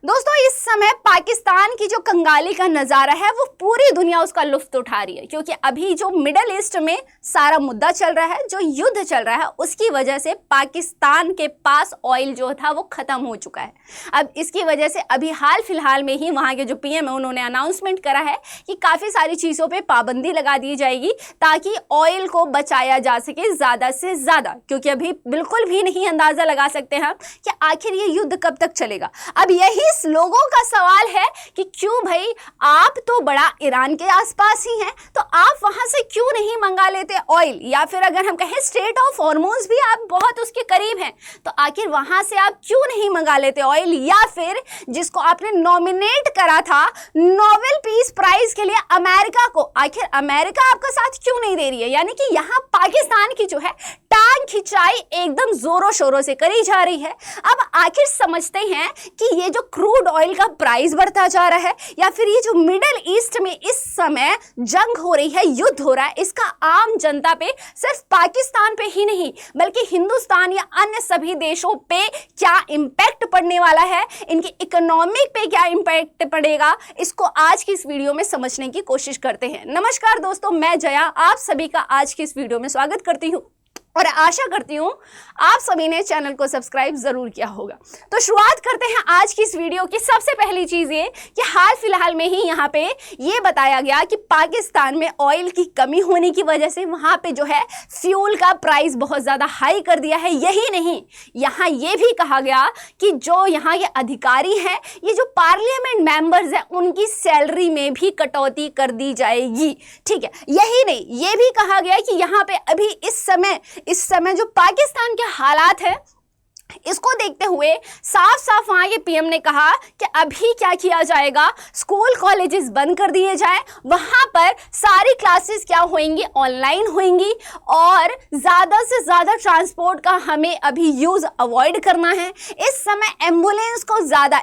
दोस्तों इस समय पाकिस्तान की जो कंगाली का नज़ारा है वो पूरी दुनिया उसका लुत्फ उठा रही है, क्योंकि अभी जो मिडल ईस्ट में सारा मुद्दा चल रहा है, जो युद्ध चल रहा है, उसकी वजह से पाकिस्तान के पास ऑयल जो था वो ख़त्म हो चुका है। अब इसकी वजह से अभी हाल फिलहाल में ही वहाँ के जो पीएम है उन्होंने अनाउंसमेंट करा है कि काफ़ी सारी चीज़ों पर पाबंदी लगा दी जाएगी ताकि ऑयल को बचाया जा सके ज़्यादा से ज़्यादा, क्योंकि अभी बिल्कुल भी नहीं अंदाज़ा लगा सकते हैं कि आखिर ये युद्ध कब तक चलेगा। अब यही लोगों का सवाल है कि क्यों भाई, आप तो बड़ा ईरान के आसपास ही हैं, तो आप वहां से क्यों नहीं मंगा लेते ऑयल, या फिर अगर हम कहें स्ट्रेट ऑफ हॉर्मोन्स भी आप बहुत उसके करीब हैं, तो आखिर वहां से आप क्यों नहीं मंगा लेते ऑयल, या फिर जिसको आपने नॉमिनेट करा था नोबेल पीस प्राइज के लिए अमेरिका को, आखिर अमेरिका आपका साथ क्यों नहीं दे रही है। यानी कि यहाँ पाकिस्तान की जो है टांग खिंचाई एकदम जोरों शोरों से करी जा रही है। अब आखिर समझते हैं कि ये जो क्रूड ऑयल का प्राइस बढ़ता जा रहा है, या फिर ये जो मिडिल ईस्ट में इस समय जंग हो रही है, युद्ध हो रहा है, इसका आम जनता पे, सिर्फ पाकिस्तान पे ही नहीं बल्कि हिंदुस्तान या अन्य सभी देशों पे क्या इंपैक्ट पड़ने वाला है, इनकी इकोनॉमिक पे क्या इंपैक्ट पड़ेगा, इसको आज की इस वीडियो में समझने की कोशिश करते हैं। नमस्कार दोस्तों, मैं जया आप सभी का आज की इस वीडियो में स्वागत करती हूँ और आशा करती हूँ आप सभी ने चैनल को सब्सक्राइब जरूर किया होगा। तो शुरुआत करते हैं आज की इस वीडियो की। सबसे पहली चीज़ ये कि हाल फिलहाल में ही यहाँ पे ये बताया गया कि पाकिस्तान में ऑयल की कमी होने की वजह से वहाँ पे जो है फ्यूल का प्राइस बहुत ज़्यादा हाई कर दिया है। यही नहीं, यहाँ ये भी कहा गया कि जो यहाँ के अधिकारी हैं, ये जो पार्लियामेंट मेंबर्स हैं, उनकी सैलरी में भी कटौती कर दी जाएगी। ठीक है, यही नहीं, ये भी कहा गया कि यहाँ पे अभी इस समय जो पाकिस्तान के हालात हैं, इसको देखते हुए साफ साफ वहाँ के पीएम ने कहा कि अभी क्या किया जाएगा, स्कूल कॉलेजेस बंद कर दिए जाए, वहाँ पर सारी क्लासेस क्या होंगी, ऑनलाइन होंगी, और ज़्यादा से ज़्यादा ट्रांसपोर्ट का हमें अभी यूज़ अवॉइड करना है। इस समय एम्बुलेंस को ज़्यादा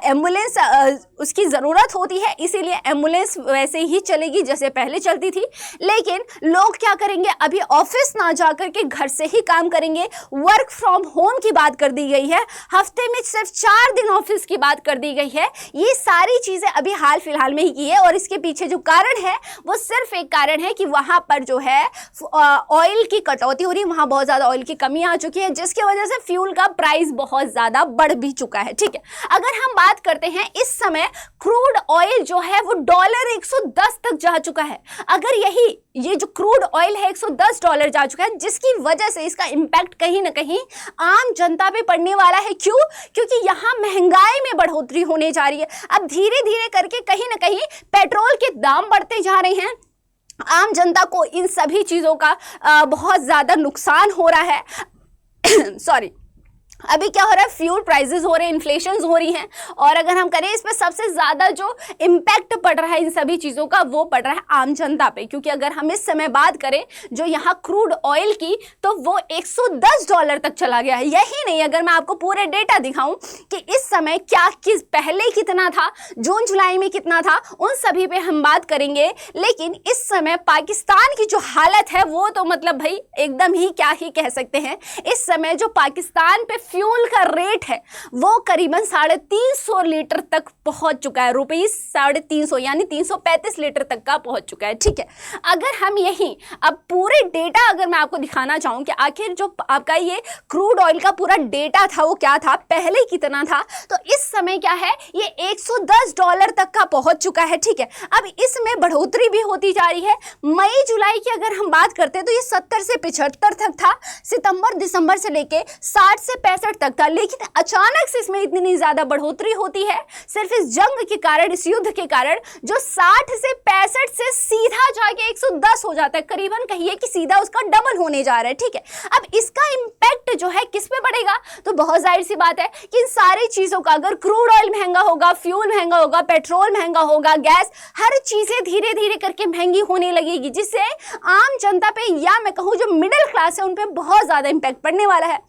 उसकी ज़रूरत होती है, इसीलिए एम्बुलेंस वैसे ही चलेगी जैसे पहले चलती थी, लेकिन लोग क्या करेंगे, अभी ऑफिस ना जा कर के घर से ही काम करेंगे। वर्क फ्रॉम होम की बात कर दी गई है, हफ्ते में सिर्फ 4 दिन ऑफिस की बात कर दी गई है। ये सारी चीजें अभी हाल फिलहाल में ही की है, और इसके पीछे जो कारण है वो सिर्फ एक कारण है कि वहां पर जो है ऑयल की कटौती हो रही है, वहां बहुत ज्यादा ऑयल की कमी आ चुकी है, जिसकी वजह से फ्यूल का प्राइस बहुत ज्यादा बढ़ भी चुका है। ठीक है, अगर हम बात करते हैं, इस समय क्रूड ऑयल जो है वो $110 तक जा चुका है। अगर ये जो क्रूड ऑयल है $110 जा चुका है, जिसकी वजह से इसका इंपैक्ट कहीं ना कहीं आम जनता पे पड़ने वाला है। क्यों? क्योंकि यहाँ महंगाई में बढ़ोतरी होने जा रही है। अब धीरे धीरे करके कहीं ना कहीं पेट्रोल के दाम बढ़ते जा रहे हैं, आम जनता को इन सभी चीज़ों का बहुत ज़्यादा नुकसान हो रहा है। सॉरी, अभी क्या हो रहा है, फ्यूल प्राइसेस हो रहे हैं, इन्फ्लेशन हो रही हैं, और अगर हम करें इस पे सबसे ज़्यादा जो इम्पैक्ट पड़ रहा है इन सभी चीज़ों का, वो पड़ रहा है आम जनता पे। क्योंकि अगर हम इस समय बात करें जो यहाँ क्रूड ऑयल की, तो वो $110 तक चला गया है। यही नहीं, अगर मैं आपको पूरे डेटा दिखाऊं कि इस समय पहले कितना था, जून जुलाई में कितना था, उन सभी पे हम बात करेंगे। लेकिन इस समय पाकिस्तान की जो हालत है वो तो मतलब भाई एकदम ही क्या ही कह सकते हैं। इस समय जो पाकिस्तान पे फ्यूल का रेट है वो करीबन 350 लीटर तक पहुंच चुका है, ₹350 यानी 335 लीटर तक का पहुंच चुका है। ठीक है, अगर हम यही अब पूरे डेटा अगर मैं आपको दिखाना चाहूं कि आखिर जो आपका ये क्रूड ऑयल का पूरा डेटा था वो क्या था, पहले कितना था, तो इस समय क्या है, ये $110 तक का पहुंच चुका है। ठीक है, अब इसमें बढ़ोतरी भी होती जा रही है। मई जुलाई की अगर हम बात करते हैं तो ये 70 से 75 तक था, सितंबर दिसंबर से लेके 60 से 65 तक था, लेकिन अचानक से इसमें इतनी ज्यादा बढ़ोतरी होती है सिर्फ इस जंग के कारण, इस युद्ध के कारण, जो 60 से 65 से सीधा जाके 110 हो जाता है, करीबन कहिए कि सीधा उसका डबल होने जा रहा है। ठीक है, अब इसका इंपैक्ट जो है किस पे पड़ेगा, तो बहुत जाहिर सी बात है कि इन सारी चीजों का, अगर क्रूड ऑयल महंगा होगा, फ्यूल महंगा होगा, पेट्रोल महंगा होगा, गैस, हर चीजें धीरे धीरे करके महंगी होने लगेगी, जिससे आम जनता पे, या मैं कहूँ जो मिडिल क्लास है, उन पे बहुत ज्यादा इंपैक्ट पड़ने वाला है।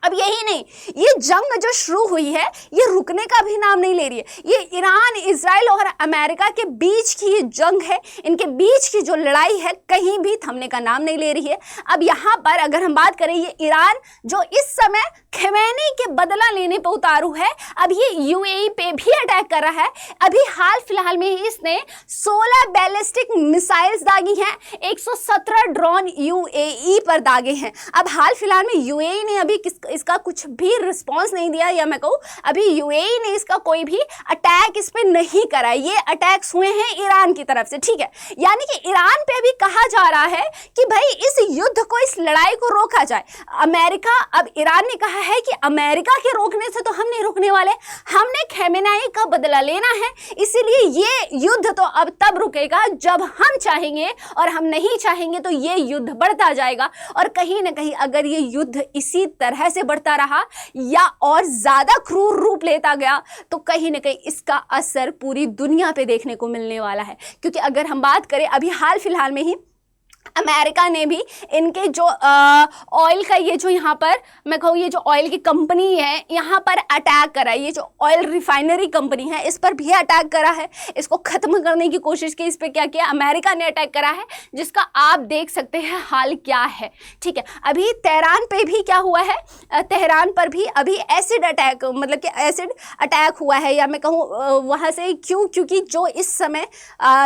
अब यही नहीं, ये जंग जो शुरू हुई है ये रुकने का भी नाम नहीं ले रही है। ये ईरान, इजराइल और अमेरिका के बीच की ये जंग है, इनके बीच की जो लड़ाई है कहीं भी थमने का नाम नहीं ले रही है। अब यहाँ पर अगर हम बात करें, ये ईरान जो इस समय खमेनी के बदला लेने पे उतारू है। अब ये यूएई पे भी अटैक कर रहा है। अभी हाल फिलहाल में इसने 16 बैलिस्टिक मिसाइल्स दागी हैं, 117 ड्रोन यूएई पर दागे हैं। अब हाल फिलहाल में यूएई ने अभी इसका कुछ भी रिस्पॉन्स नहीं दिया, या मैं कहूँ अभी यूएई ने इसका कोई भी अटैक इस पे नहीं करा। ये अटैक्स हुए हैं ईरान की तरफ से, ठीक है। यानी कि ईरान पे अभी कहा जा रहा है कि भाई इस युद्ध को, इस लड़ाई को रोका जाए। अमेरिका, अब ईरान ने कहा है कि अमेरिका के रोकने से तो हम नहीं रुकने वाले, हमने खमेनी का बदला लेना है, इसीलिए ये युद्ध तो अब तब रुकेगा जब हम चाहेंगे, और हम नहीं चाहेंगे तो ये युद्ध बढ़ता जाएगा। और कहीं ना कहीं अगर ये युद्ध इसी तरह से बढ़ता रहा या और ज्यादा क्रूर रूप लेता गया तो कहीं ना कहीं इसका असर पूरी दुनिया पे देखने को मिलने वाला है। क्योंकि अगर हम बात करें अभी हाल फिलहाल में ही अमेरिका ने भी इनके जो ऑयल का, ये जो यहाँ पर मैं कहूँ ये जो ऑयल की कंपनी है यहाँ पर अटैक करा है, ये जो ऑयल रिफाइनरी कंपनी है इस पर भी अटैक करा है, इसको ख़त्म करने की कोशिश की। इस पर क्या किया, अमेरिका ने अटैक करा है, जिसका आप देख सकते हैं हाल क्या है, ठीक है। अभी तेहरान पे भी क्या हुआ है, तेहरान पर भी अभी एसिड अटैक, मतलब कि एसिड अटैक हुआ है, या मैं कहूँ वहाँ से क्यों, क्योंकि जो इस समय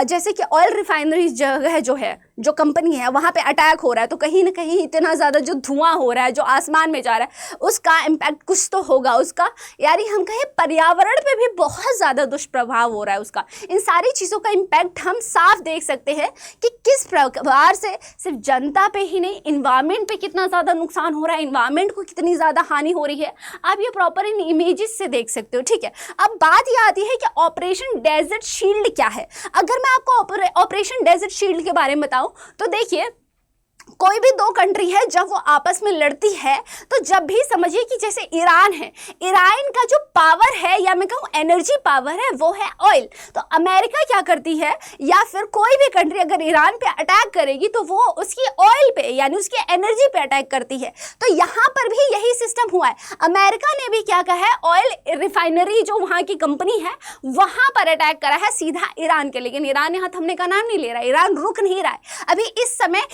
जैसे कि ऑयल रिफाइनरी जगह जो है, जो कंपनी है वहाँ पे अटैक हो रहा है, तो कहीं ना कहीं इतना ज़्यादा जो धुआं हो रहा है, जो आसमान में जा रहा है, उसका इम्पैक्ट कुछ तो होगा उसका, यानी हम कहें पर्यावरण पे भी बहुत ज़्यादा दुष्प्रभाव हो रहा है उसका। इन सारी चीज़ों का इम्पैक्ट हम साफ देख सकते हैं कि किस प्रकार से सिर्फ जनता पे ही नहीं, इन्वायरमेंट पे कितना ज़्यादा नुकसान हो रहा है, इन्वायरमेंट को कितनी ज़्यादा हानि हो रही है, आप ये प्रॉपर इन इमेजेस से देख सकते हो, ठीक है। अब बात ये आती है कि ऑपरेशन डेजर्ट शील्ड क्या है। अगर मैं आपको ऑपरेशन डेजर्ट शील्ड के बारे में बताऊं तो देखिए, कोई भी दो कंट्री है जब वो आपस में लड़ती है, तो जब भी समझिए कि जैसे ईरान है, ईरान का जो पावर है या मैं कहूँ एनर्जी पावर है वो है ऑयल। तो अमेरिका क्या करती है, या फिर कोई भी कंट्री अगर ईरान पे अटैक करेगी तो वो उसकी ऑयल पे यानी उसकी एनर्जी पे अटैक करती है। तो यहाँ पर भी यही सिस्टम हुआ है। अमेरिका ने भी क्या कहा है, ऑयल रिफाइनरी जो वहाँ की कंपनी है वहाँ पर अटैक करा है सीधा ईरान के, लेकिन ईरान यहाँ थमने का नाम नहीं ले रहा है, ईरान रुक नहीं रहा है। अभी इस समय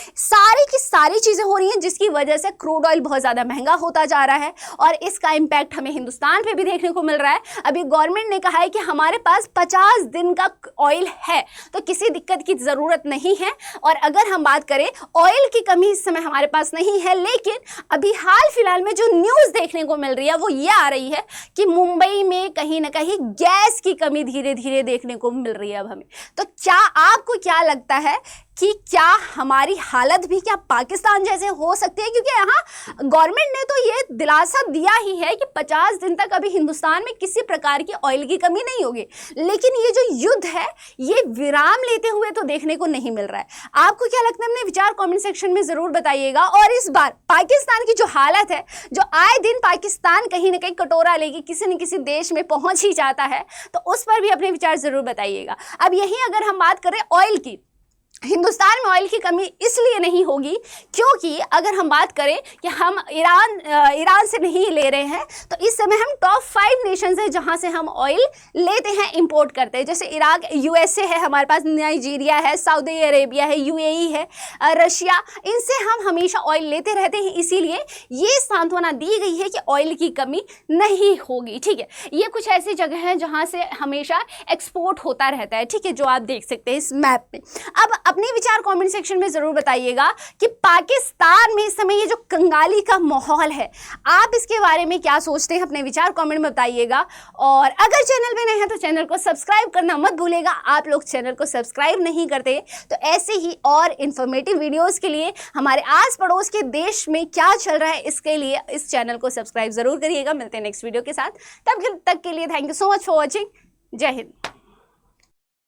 सारी चीजें हो रही हैं जिसकी वजह से क्रूड ऑयल बहुत ज्यादा महंगा होता जा रहा है, और इसका इंपैक्ट हमें हिंदुस्तान पे भी देखने को मिल रहा है। अभी गवर्नमेंट ने कहा है कि हमारे पास 50 दिन का ऑयल है, तो किसी दिक्कत की जरूरत नहीं है। और अगर हम बात करें, ऑयल की कमी इस समय हमारे पास नहीं है, लेकिन अभी हाल फिलहाल में जो न्यूज देखने को मिल रही है वो ये आ रही है कि मुंबई में कहीं ना कहीं गैस की कमी धीरे धीरे देखने को मिल रही है अब हमें। तो क्या आपको क्या लगता है कि क्या हमारी हालत भी क्या पाकिस्तान जैसे हो सकती है? क्योंकि यहाँ गवर्नमेंट ने तो ये दिलासा दिया ही है कि 50 दिन तक अभी हिंदुस्तान में किसी प्रकार की ऑयल की कमी नहीं होगी, लेकिन ये जो युद्ध है ये विराम लेते हुए तो देखने को नहीं मिल रहा है। आपको क्या लगता है, अपने विचार कमेंट सेक्शन में जरूर बताइएगा। और इस बार पाकिस्तान की जो हालत है, जो आए दिन पाकिस्तान कहीं ना कहीं कटोरा लेके किसी न किसी देश में पहुंच ही जाता है, तो उस पर भी अपने विचार जरूर बताइएगा। अब यही अगर हम बात करें ऑयल की, हिंदुस्तान में ऑयल की कमी इसलिए नहीं होगी क्योंकि अगर हम बात करें कि हम ईरान से नहीं ले रहे हैं, तो इस समय हम टॉप 5 नेशंस हैं जहां से हम ऑयल लेते हैं, इंपोर्ट करते हैं। जैसे इराक, यूएसए है हमारे पास, नाइजीरिया है, सऊदी अरेबिया है, यूएई है, रशिया, इनसे हम हमेशा ऑयल लेते रहते हैं। इसीलिए ये सांत्वना दी गई है कि ऑयल की कमी नहीं होगी, ठीक है। ये कुछ ऐसी जगह है जहाँ से हमेशा एक्सपोर्ट होता रहता है, ठीक है, जो आप देख सकते हैं इस मैप में। अब अपने विचार कमेंट सेक्शन में जरूर बताइएगा कि पाकिस्तान में इस समय ये जो कंगाली का माहौल है, आप इसके बारे में क्या सोचते हैं, अपने विचार कमेंट में बताइएगा। और अगर चैनल में नए हैं तो चैनल को सब्सक्राइब करना मत भूलिएगा। आप लोग चैनल को सब्सक्राइब नहीं करते तो ऐसे ही और इन्फॉर्मेटिव वीडियोस के लिए, हमारे आस पड़ोस के देश में क्या चल रहा है इसके लिए इस चैनल को सब्सक्राइब जरूर करिएगा। मिलते हैं नेक्स्ट वीडियो के साथ, तब तक के लिए thank you so much for watching. जय हिंद।